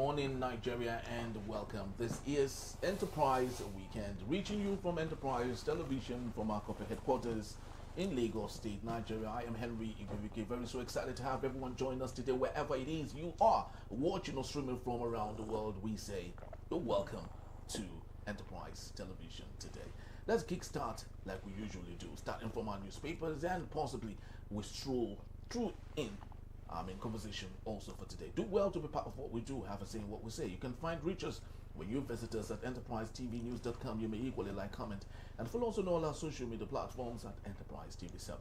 morning, Nigeria, and welcome. This is Enterprise Weekend, reaching you from Enterprise Television from our corporate headquarters in Lagos State, Nigeria. I am Henry Igwewike. Very so excited to have everyone join us today, wherever it is you are watching or streaming from around the world. We say you're welcome to Enterprise Television today. Let's kickstart like we usually do, starting from our newspapers and possibly we stroll through in conversation also for today. Do well to be part of what we do, have a say in what we say. You can reach us when you visit us at enterprisetvnews.com. You may equally like, comment, and follow us on all our social media platforms at Enterprise TV7.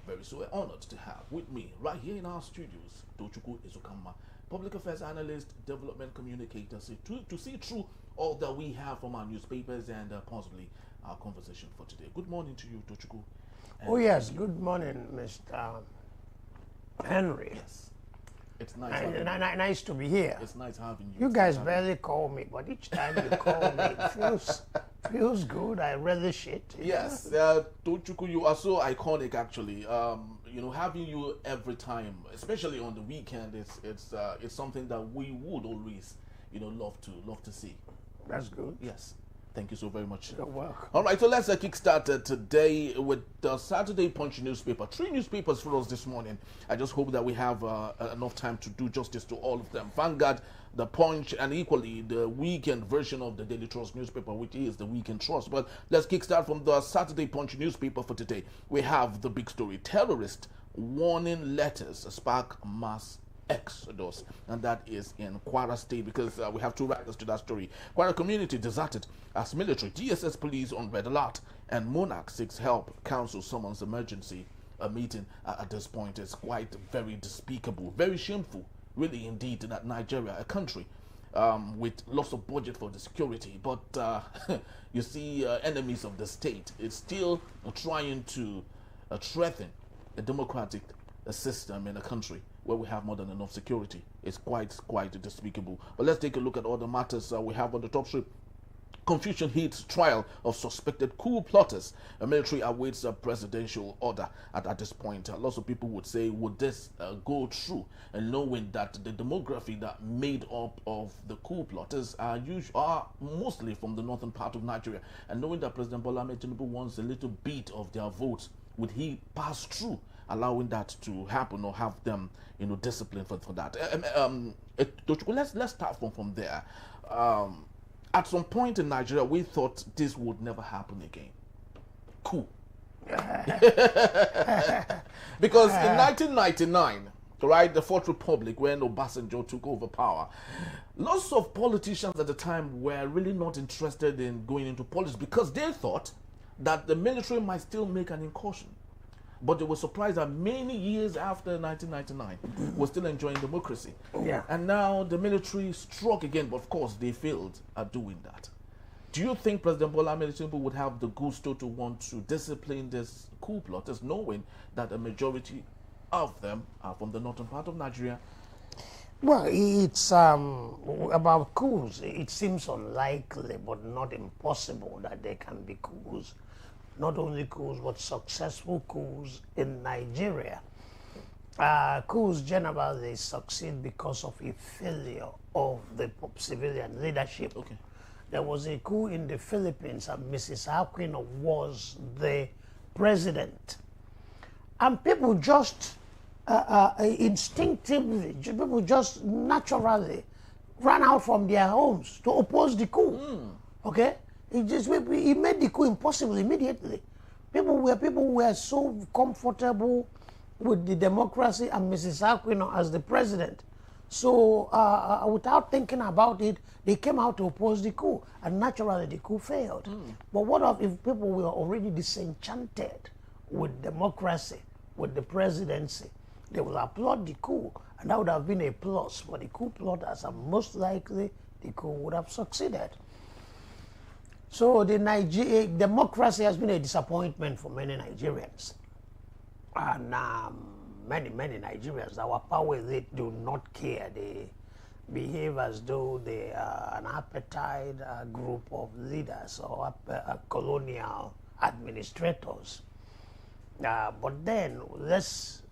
Very so honored to have with me right here in our studios, Tochukwu Izukama, public affairs analyst, development communicator, to see through all that we have from our newspapers and possibly our conversation for today. Good morning to you, Tochukwu. Oh yes, good morning, Mr. Henry. Yes. It's nice. Nice to be here. It's nice having you. You guys barely call me, but each time you call me, it feels good. I relish it. Yes, Tochukwu, you are so iconic. Actually, having you every time, especially on the weekend, it's something that we would always, love to see. That's good. Yes. Thank you so very much. You're welcome. All right, so let's kickstart today with the Saturday Punch newspaper. 3 newspapers for us this morning. I just hope that we have enough time to do justice to all of them. Vanguard, the Punch, and equally the weekend version of the Daily Trust newspaper, which is the Weekend Trust. But let's kickstart from the Saturday Punch newspaper for today. We have the big story: terrorist warning letters spark mass exodus, and that is in Kwara State, because we have 2 writers to that story. Kwara community deserted as military, DSS police on red alert, and Monarch seeks help. Council summons emergency meeting. At this point, is quite very despicable, very shameful, really indeed, that Nigeria, a country with lots of budget for the security, but you see, enemies of the state, it's still trying to threaten a democratic system in a country where we have more than enough security. It's quite despicable. But let's take a look at all the matters we have on the top strip. Confusion hits trial of suspected coup plotters. A military awaits a presidential order. At this point, lots of people would say, would this go through? And knowing that the demography that made up of the coup plotters are mostly from the northern part of Nigeria, and knowing that President Bola Tinubu wants a little bit of their votes, would he pass through allowing that to happen, or have them, disciplined for that? Let's start from there. At some point in Nigeria, we thought this would never happen again. Coup. Because in 1999, right, the Fourth Republic, when Obasanjo took over power, lots of politicians at the time were really not interested in going into politics because they thought that the military might still make an incursion. But they were surprised that many years after 1999, we're still enjoying democracy. Yeah. And now the military struck again, but of course they failed at doing that. Do you think President Bola Tinubu would have the gusto to want to discipline these coup plotters, knowing that a majority of them are from the northern part of Nigeria? Well, it's about coups. It seems unlikely, but not impossible, that there can be coups. Not only coups, but successful coups in Nigeria. Coups generally succeed because of a failure of the civilian leadership. Okay. There was a coup in the Philippines, and Mrs. Aquino was the president. And people just instinctively, people just naturally ran out from their homes to oppose the coup. Okay? He made the coup impossible immediately. People were so comfortable with the democracy and Mrs. Aquino as the president. So without thinking about it, they came out to oppose the coup, and naturally the coup failed. But what if people were already disenchanted with democracy, with the presidency? They will applaud the coup, and that would have been a plus for the coup plotters, and most likely the coup would have succeeded. So the democracy has been a disappointment for many Nigerians. And many Nigerians, our power elite, do not care. They behave as though they are an appetite group of leaders or colonial administrators. But then let's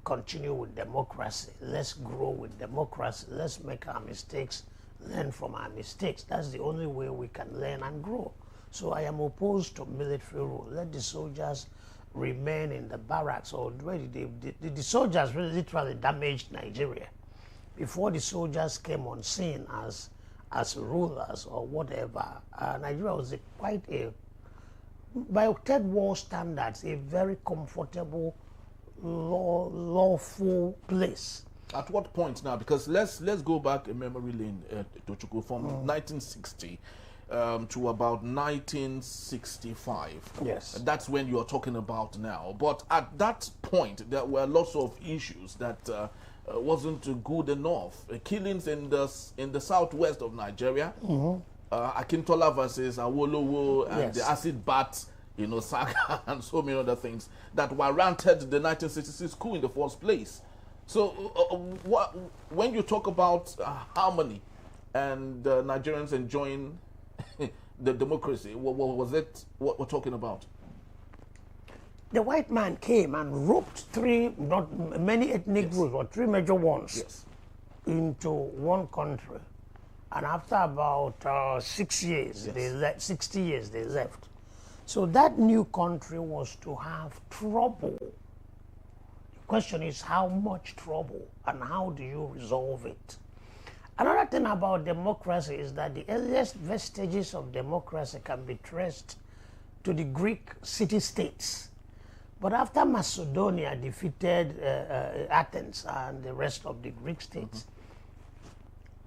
continue with democracy. Let's grow with democracy. Let's make our mistakes learn from our mistakes. That's the only way we can learn and grow. So I am opposed to military rule. Let the soldiers remain in the barracks. Already, the soldiers really literally damaged Nigeria. Before the soldiers came on scene as rulers or whatever, Nigeria was by third world standards, a very comfortable, lawful place. At what point now? Because let's go back in memory lane, Tochukwu, from 1960 to about 1965. Yes. That's when you're talking about now. But at that point, there were lots of issues that wasn't good enough. Killings in the southwest of Nigeria. Akintola versus Awolowo and the acid baths, saga and so many other things that warranted the 1966 coup in the first place. So when you talk about harmony and Nigerians enjoying the democracy, what was it what we're talking about? The white man came and roped many ethnic groups, or three major ones, into one country. And after about 6 years, 60 years, they left. So that new country was to have trouble. The question is how much trouble and how do you resolve it? Another thing about democracy is that the earliest vestiges of democracy can be traced to the Greek city-states. But after Macedonia defeated Athens and the rest of the Greek states,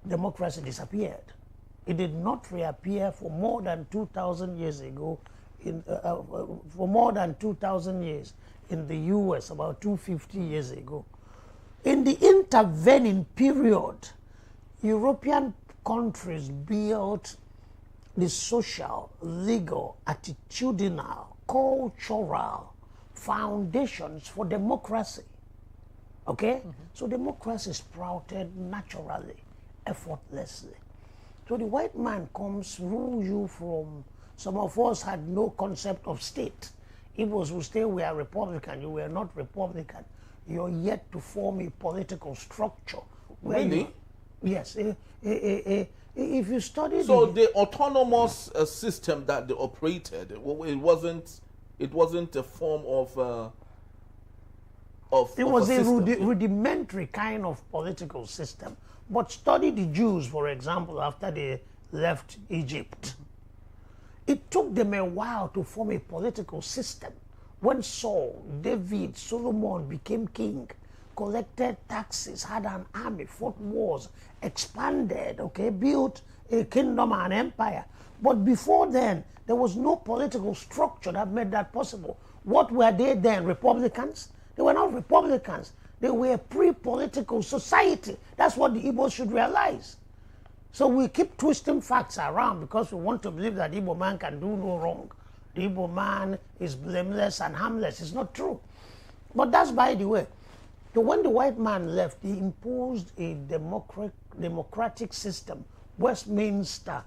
democracy disappeared. It did not reappear for more than 2,000 years ago, for more than 2,000 years in the US, about 250 years ago. In the intervening period, European countries built the social, legal, attitudinal, cultural foundations for democracy. Okay? So democracy sprouted naturally, effortlessly. So the white man comes, rule you from, some of us had no concept of state. Igbos will say we are Republican, you were not Republican. You're yet to form a political structure. Really? Yes. If you study the autonomous system that they operated, it wasn't a form of it was a rudimentary kind of political system. But study the Jews, for example, after they left Egypt. It took them a while to form a political system. When Saul, David, Solomon became king, collected taxes, had an army, fought wars, expanded, built a kingdom and empire. But before then, there was no political structure that made that possible. What were they then? Republicans? They were not Republicans. They were a pre-political society. That's what the Igbos should realize. So we keep twisting facts around because we want to believe that the Igbo man can do no wrong. The Igbo man is blameless and harmless. It's not true. But that's by the way. So when the white man left, he imposed a democratic system, Westminster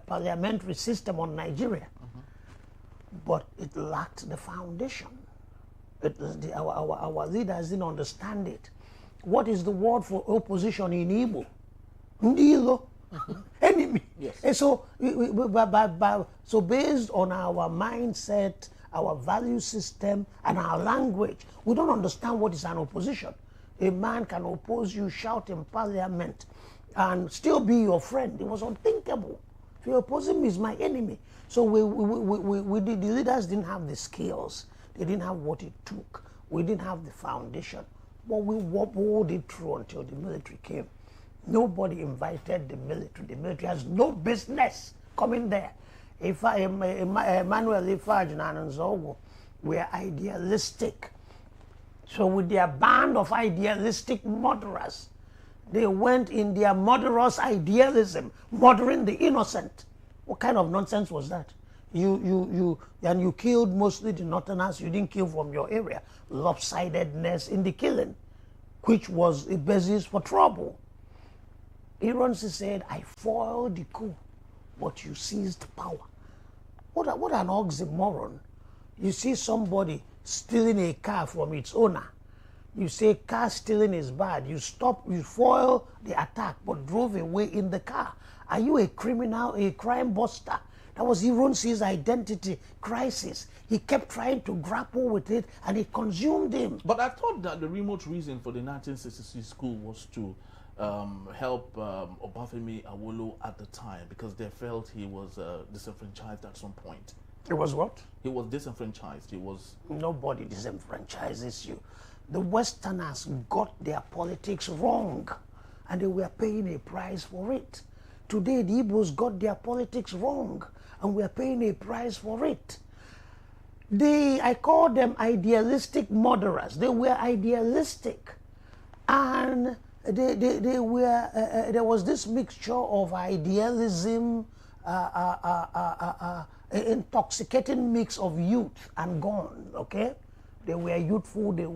parliamentary system on Nigeria. But it lacked the foundation. Our leaders didn't understand it. What is the word for opposition in Igbo? Ndilo. Enemy. Yes. And so, so based on our mindset, our value system, and our language, we don't understand what is an opposition. A man can oppose you, shout in parliament, and still be your friend. It was unthinkable. If you oppose him, he's my enemy. So the leaders didn't have the skills. They didn't have what it took. We didn't have the foundation. But we wobbled it through until the military came. Nobody invited the military. The military has no business coming there. Emmanuel Ifaj and Ananzogo were idealistic. So with their band of idealistic murderers, they went in their murderous idealism, murdering the innocent. What kind of nonsense was that? You killed mostly the northerners. You didn't kill from your area. Lopsidedness in the killing, which was a basis for trouble. Ironsi said, I foiled the coup, but you seized power. What an oxymoron. You see somebody stealing a car from its owner, You say car stealing is bad. You foil the attack, but drove away in the car. Are you a criminal, a crime buster? That was Ironsi's identity crisis. He kept trying to grapple with it, and it consumed him. But I thought that the remote reason for the 1966 school was to help Obafemi Awolowo at the time, because they felt he was disenfranchised at some point. It was what? He was disenfranchised. He was... Nobody disenfranchises you. The Westerners got their politics wrong, and they were paying a price for it. Today, the Igbos got their politics wrong, and we are paying a price for it. I call them idealistic murderers. They were idealistic, and they were. There was this mixture of idealism, intoxicating mix of youth and gun. Okay, they were youthful. They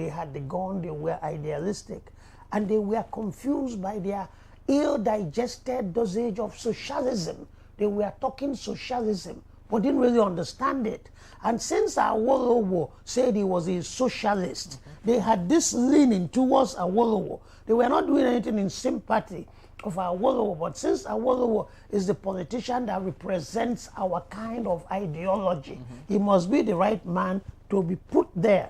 had the gun. They were idealistic, and they were confused by their ill-digested dosage of socialism. They were talking socialism, but didn't really understand it. And since Awolowo said he was a socialist, they had this leaning towards Awolowo. They were not doing anything in sympathy of Awolowo, but since Awolowo is the politician that represents our kind of ideology, he must be the right man to be put there.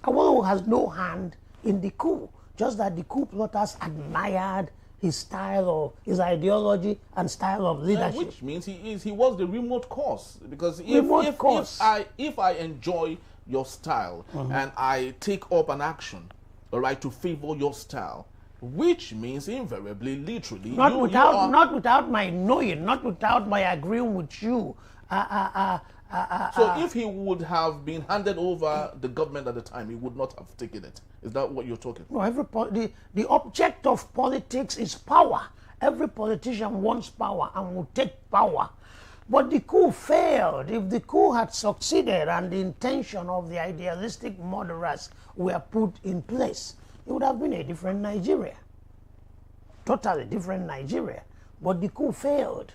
Awolowo has no hand in the coup, just that the coup plotters admired his style of, his ideology and style of leadership. Which means he was the remote cause. Because if I enjoy your style and I take up an action, all right, to favor your style, which means invariably, literally, not without my knowing, not without my agreeing with you. So if he would have been handed over the government at the time, he would not have taken it. Is that what you're talking about? No, the object of politics is power. Every politician wants power and will take power. But the coup failed. If the coup had succeeded and the intention of the idealistic murderers were put in place, it would have been a different Nigeria. Totally different Nigeria. But the coup failed,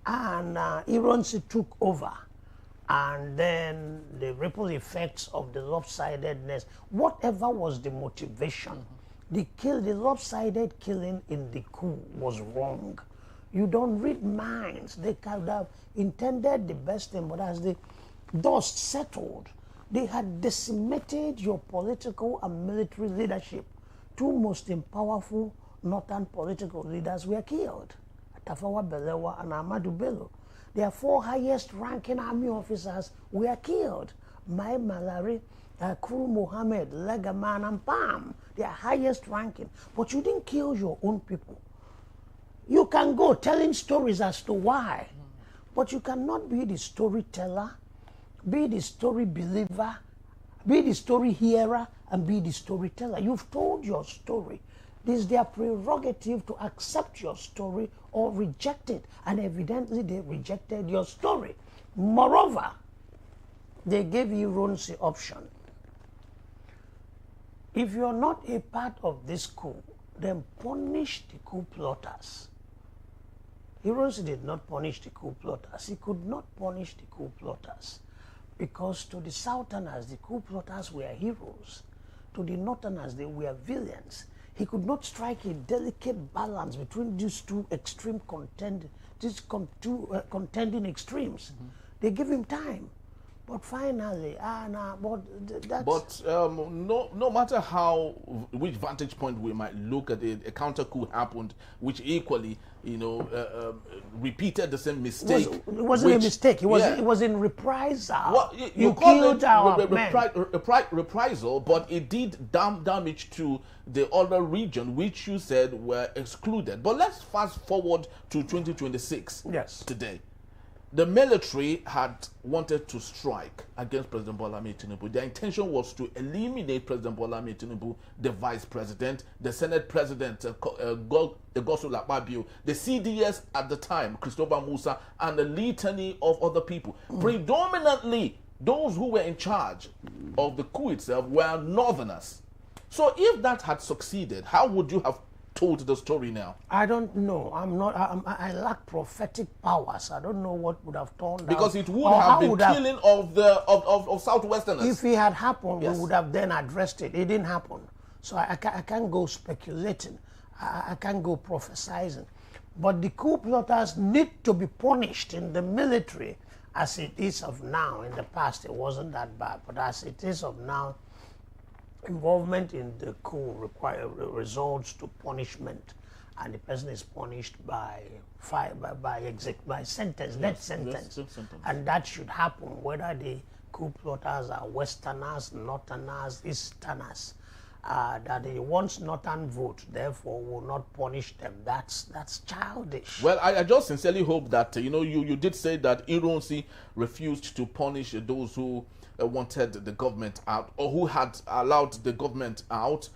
and Ironsi took over. And then the ripple effects of the lopsidedness, whatever was the motivation, the lopsided killing in the coup was wrong. You don't read minds. They could have intended the best thing, but as the dust settled, they had decimated your political and military leadership. Two most powerful northern political leaders were killed, Tafawa Balewa and Ahmadu Bello. Their four highest ranking army officers were killed. Mai Malari, Kuru Mohammed, Legaman, and Pam, their highest ranking. But you didn't kill your own people. You can go telling stories as to why, but you cannot be the storyteller, be the story believer, be the story hearer, and be the storyteller. You've told your story. It is their prerogative to accept your story or reject it. And evidently they rejected your story. Moreover, they gave Ironsi the option. If you're not a part of this coup, then punish the coup plotters. Ironsi did not punish the coup plotters. He could not punish the coup plotters because to the Southerners, the coup plotters were heroes. To the Northerners, they were villains. He could not strike a delicate balance between these two extreme contending extremes. They give him time, but finally, no matter which vantage point we might look at it, a counter coup happened, which equally, repeated the same mistake. It wasn't a mistake. It was in reprisal. Well, you killed our men. Reprisal, but it did damage to the other region, which you said were excluded. But let's fast forward to 2026. Yes. Today. The military had wanted to strike against President Bola Tinubu. Their intention was to eliminate President Bola Tinubu, the vice president, the Senate president, Rabiu, the CDS at the time, Christopher Musa, and a litany of other people. Predominantly, those who were in charge of the coup itself were northerners. So if that had succeeded, how would you have told the story now? I don't know. I lack prophetic powers. I don't know what would have turned because out. It would have been killing of Southwesterners. If it had happened, yes. we would have then addressed it. It didn't happen. So I can't go speculating. I can't go prophesizing. But the coup plotters need to be punished in the military as it is of now. In the past, it wasn't that bad. But as it is of now, involvement in the coup results to punishment, and the person is punished by sentence, death sentence. And that should happen whether the coup plotters are Westerners, Northerners, Easterners. That they want Northern vote, therefore will not punish them. That's childish. Well, I just sincerely hope that you did say that Ironsi refused to punish those who wanted the government out, or who had allowed the government out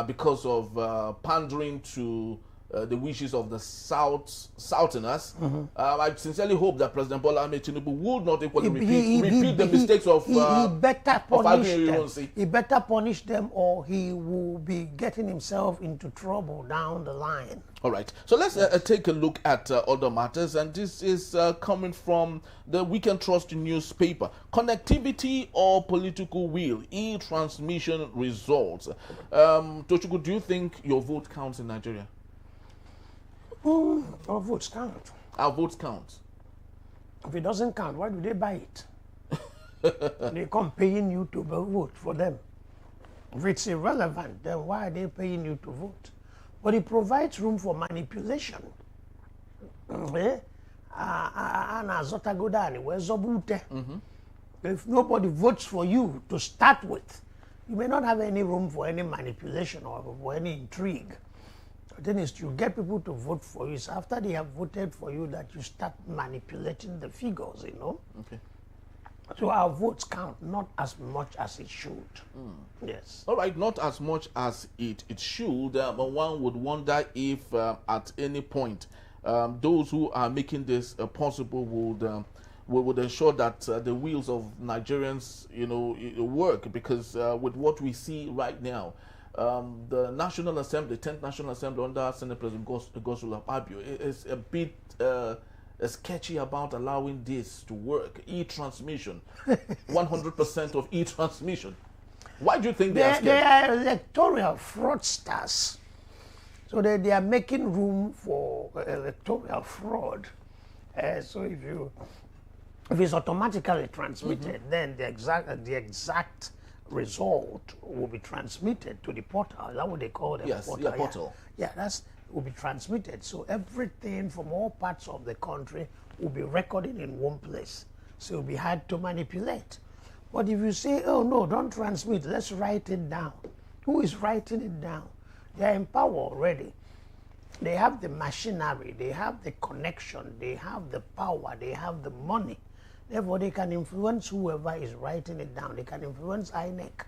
because of pandering to the wishes of the Southerners. I sincerely hope that President Bola Tinubu will not equally repeat the mistakes of he better punish them. He better punish them, or he will be getting himself into trouble down the line. All right, so let's take a look at other matters, and this is coming from the Weekend Trust newspaper. Connectivity or political will, e-transmission results. Tochukwu, do you think your vote counts in Nigeria? Our votes count. Our votes count. If it doesn't count, why do they buy it? They come paying you to vote for them. If it's irrelevant, then why are they paying you to vote? But it provides room for manipulation. If nobody votes for you to start with, you may not have any room for any manipulation or for any intrigue. Then is you get people to vote for you. It's after they have voted for you that you start manipulating the figures, Okay. So our votes count, not as much as it should. Yes. All right, not as much as it should. But one would wonder if at any point those who are making this possible would ensure that the wheels of Nigerians, work, because with what we see right now, the National Assembly, 10th National Assembly under Senate President Rabiu is a bit sketchy about allowing this to work. E-transmission, 100% of e-transmission. Why do you think they are scared? They are electoral fraudsters. So they are making room for electoral fraud. So if it's automatically transmitted, then the exact result will be transmitted to the portal. Is that what they call it? Yes, portal? Portal. Yeah, will be transmitted. So everything from all parts of the country will be recorded in one place. So it will be hard to manipulate. But if you say, oh no, don't transmit, let's write it down. Who is writing it down? They are in power already. They have the machinery, they have the connection, they have the power, they have the money. Therefore, they can influence whoever is writing it down. They can influence INEC.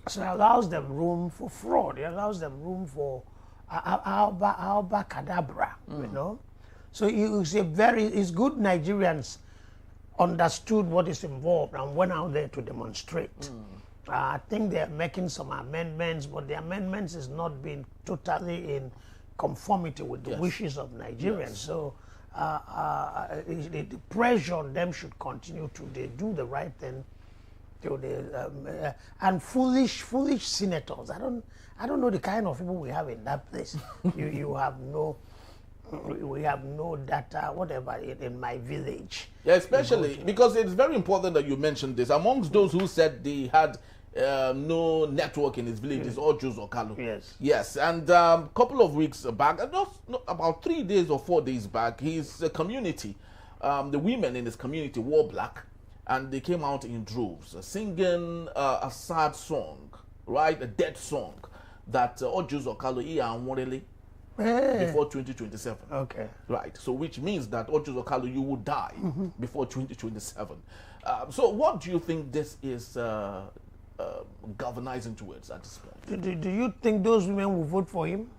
So it allows them room for fraud. It allows them room for alba cadabra, So it's good Nigerians understood what is involved and went out there to demonstrate. I think they're making some amendments, but the amendments is not being totally in conformity with the wishes of Nigerians. Yes. So the pressure on them should continue to do the right thing. And foolish senators. I don't know the kind of people we have in that place. We have no data, whatever, in my village. Yeah, especially because it's very important that you mentioned this. Amongst those who said they had no network in his village is Ojus Okalu. Yes. Yes, and a couple of weeks back, about 3 days or 4 days back, his community, the women in his community wore black, and they came out in droves, singing a sad song, right, a dead song, that Ojus Okalu before 2027. Okay. Right. So which means that Ojus Okalu, you will die before 2027. So what do you think this is galvanizing towards at this point? Do you think those women will vote for him?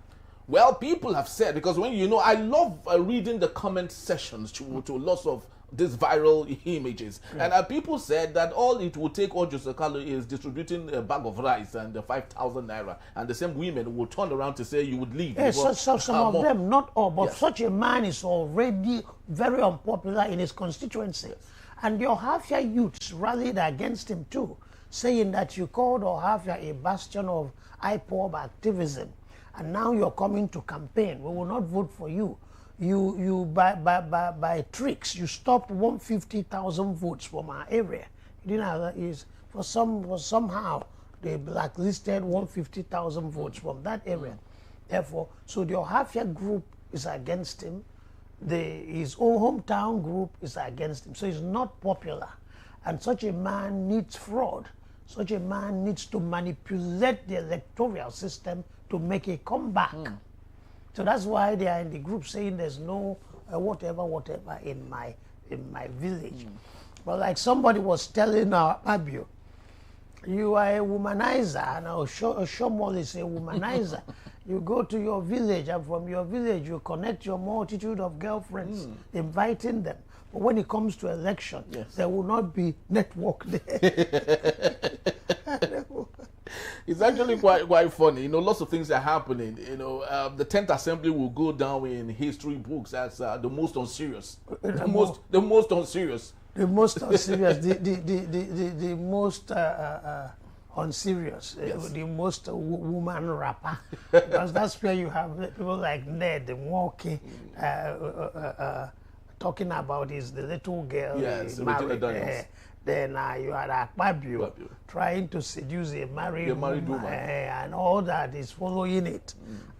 Well, people have said, because when I love reading the comment sessions to lots of these viral images. And people said that all it would take Ojo Sakalo is distributing a bag of rice and 5,000 naira, and the same women will turn around to say you would leave. Yes, some of them, not all, but Yes. such a man is already very unpopular in his constituency. Yes. And your Ohafia youths rallied against him too, saying that you called Ohafia a bastion of IPOB activism, and now you're coming to campaign. We will not vote for you. You by tricks, you stopped 150,000 votes from our area. You didn't have somehow they blacklisted 150,000 votes from that area. Therefore, so the Ohafia group is against him. His own hometown group is against him. So he's not popular. And such a man needs fraud. Such a man needs to manipulate the electoral system to make a comeback. So that's why they are in the group saying there's no whatever in my village. But like somebody was telling Rabiu, you are a womanizer, and Oshomole is a womanizer. You go to your village, and from your village you connect your multitude of girlfriends, inviting them. But when it comes to election, there will not be network there. It's actually quite funny. You know, lots of things are happening. You know, the 10th Assembly will go down in history books as the most unserious. The most unserious. The most unserious. The most unserious. Yes. The most woman rapper. Because that's where you have people like Ned walking, talking about the little girl. Yes, married. Then you had Rabiu trying to seduce a married woman, and all that is following it.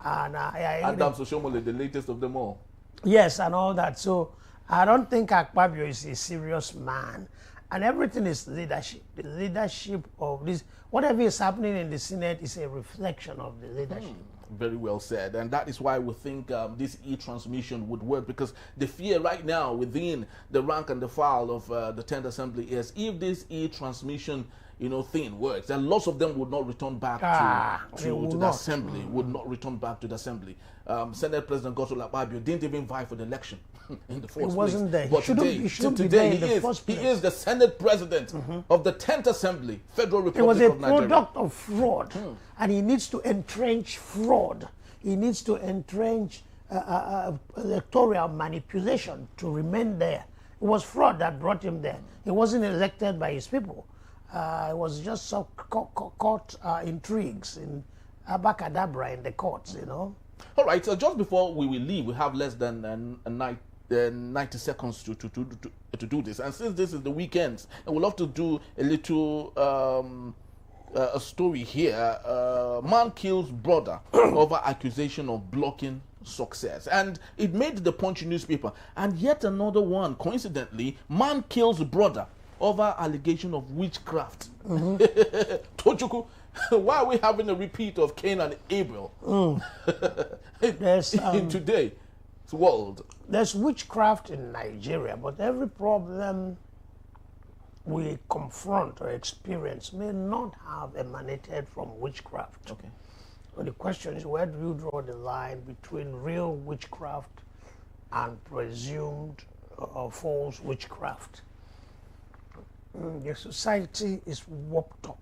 And Adams Oshomole, the latest of them all. Yes, and all that. So I don't think Rabiu is a serious man. And everything is leadership. The leadership of this, whatever is happening in the Senate is a reflection of the leadership. Very well said. And that is why we think this e-transmission would work, because the fear right now within the rank and the file of the 10th Assembly is if this e-transmission thing works, then lots of them would not return back to the Assembly, would not return back to the Assembly. Senate President Rabiu didn't even vie for the election in the first place. He wasn't there. But he shouldn't be there in the first place. He is the Senate President of the 10th Assembly, Federal Republic of Nigeria. It was a product of fraud, and he needs to entrench fraud. He needs to entrench electoral manipulation to remain there. It was fraud that brought him there. He wasn't elected by his people. It was just some court intrigues in abacadabra in the courts, All right, so just before we will leave, we have less than 90 seconds to do this. And since this is the weekend, I would love to do a little a story here. Man kills brother over accusation of blocking success. And it made the Punch newspaper. And yet another one, coincidentally, man kills brother over allegation of witchcraft. Tochukwu, why are we having a repeat of Cain and Abel in today's world? There's witchcraft in Nigeria, but every problem we confront or experience may not have emanated from witchcraft. Okay. So the question is, where do you draw the line between real witchcraft and presumed or false witchcraft? The society is warped up.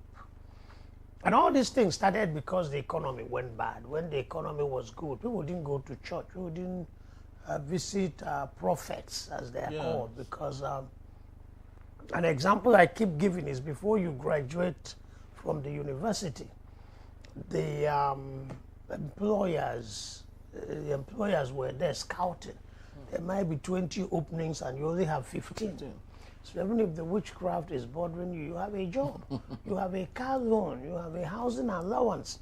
And all these things started because the economy went bad. When the economy was good, people didn't go to church. People didn't visit prophets, as they are called, because an example I keep giving is before you graduate from the university, the employers were there scouting. There might be 20 openings and you only have 15. So even if the witchcraft is bothering you, you have a job, you have a car loan, you have a housing allowance.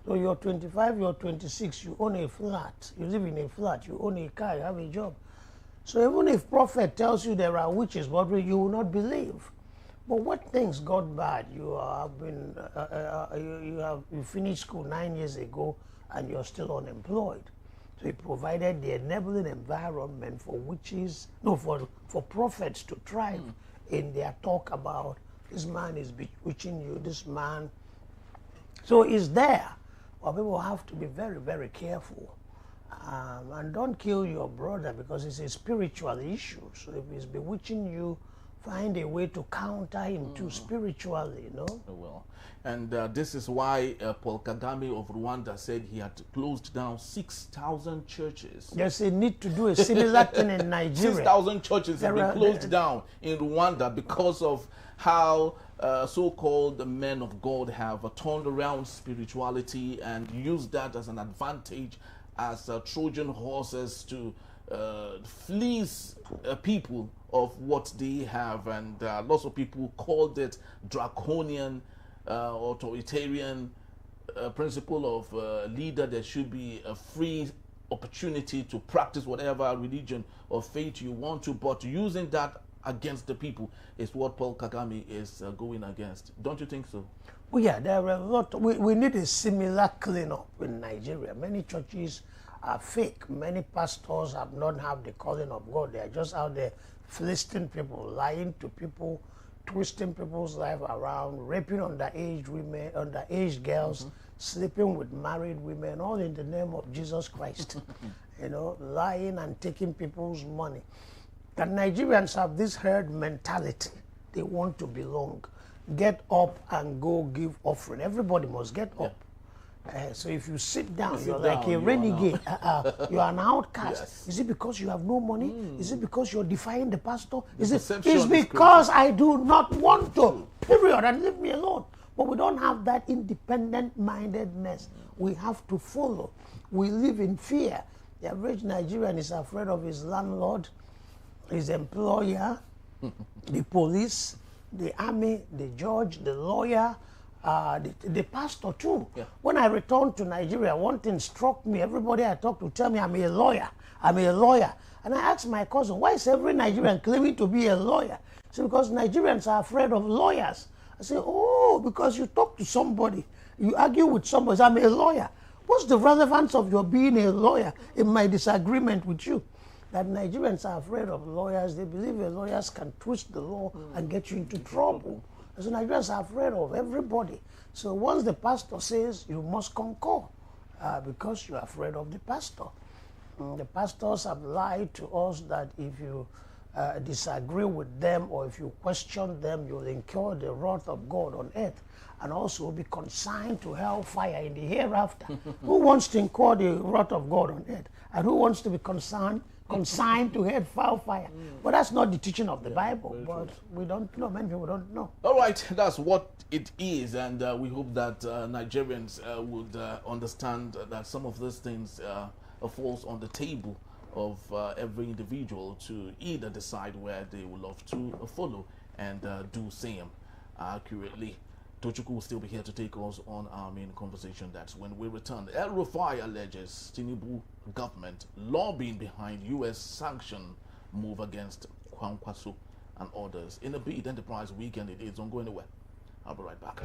So you're 25, you're 26, you own a flat, you live in a flat, you own a car, you have a job. So even if prophet tells you there are witches bothering you, you will not believe. But what things got bad? You have been, you finished school 9 years ago and you're still unemployed. So he provided the enabling environment for witches, for prophets to thrive in their talk about this man is bewitching you, this man. So it's there. But people have to be very, very careful. And don't kill your brother because it's a spiritual issue. So if he's bewitching you, find a way to counter him too spiritually, you know. Well, and this is why Paul Kagame of Rwanda said he had closed down 6,000 churches. There's a need to do a similar thing in Nigeria. 6,000 churches have been closed down in Rwanda because of how so-called men of God have turned around spirituality and used that as an advantage, as Trojan horses to fleece people of what they have. And lots of people called it draconian, authoritarian principle of leader. There should be a free opportunity to practice whatever religion or faith you want to, but using that against the people is what Paul Kagame is going against. Don't you think so? Well, yeah, there are a lot. We need a similar cleanup in Nigeria. Many churches are fake. Many pastors have not have the calling of God. They are just out there fleecing people, lying to people, twisting people's life around, raping underage women, underage girls, sleeping with married women, all in the name of Jesus Christ. You know, lying and taking people's money. The Nigerians have this herd mentality. They want to belong. Get up and go give offering. Everybody must get up. So if you sit down, you're like a renegade. You're an outcast. Yes. Is it because you have no money? Is it because you're defying the pastor? It's because I do not want to. Period. And leave me alone. But we don't have that independent-mindedness. We have to follow. We live in fear. The average Nigerian is afraid of his landlord, his employer, the police, the army, the judge, the lawyer, the pastor too. Yeah. When I returned to Nigeria, one thing struck me. Everybody I talked to tell me I'm a lawyer. I'm a lawyer. And I asked my cousin, why is every Nigerian claiming to be a lawyer? She said, because Nigerians are afraid of lawyers. I said, oh, because you talk to somebody, you argue with somebody, I'm a lawyer. What's the relevance of your being a lawyer in my disagreement with you? That Nigerians are afraid of lawyers. They believe the lawyers can twist the law and get you into trouble. So Nigerians are afraid of everybody. So once the pastor says, you must concur because you're afraid of the pastor. The pastors have lied to us that if you disagree with them or if you question them, you'll incur the wrath of God on earth and also be consigned to hellfire in the hereafter. Who wants to incur the wrath of God on earth? And who wants to be consigned to hellfire? But that's not the teaching of the Bible. But we don't know. Many people don't know. All right, that's what it is, and we hope that Nigerians would understand that some of these things falls on the table of every individual to either decide where they would love to follow and do same accurately. Tochukwu will still be here to take us on our main conversation. That's when we return. El-Rufai alleges Tinubu government lobbying behind U.S. sanction move against Kwankwaso and others. In a bid enterprise weekend, it is. Don't go anywhere. I'll be right back.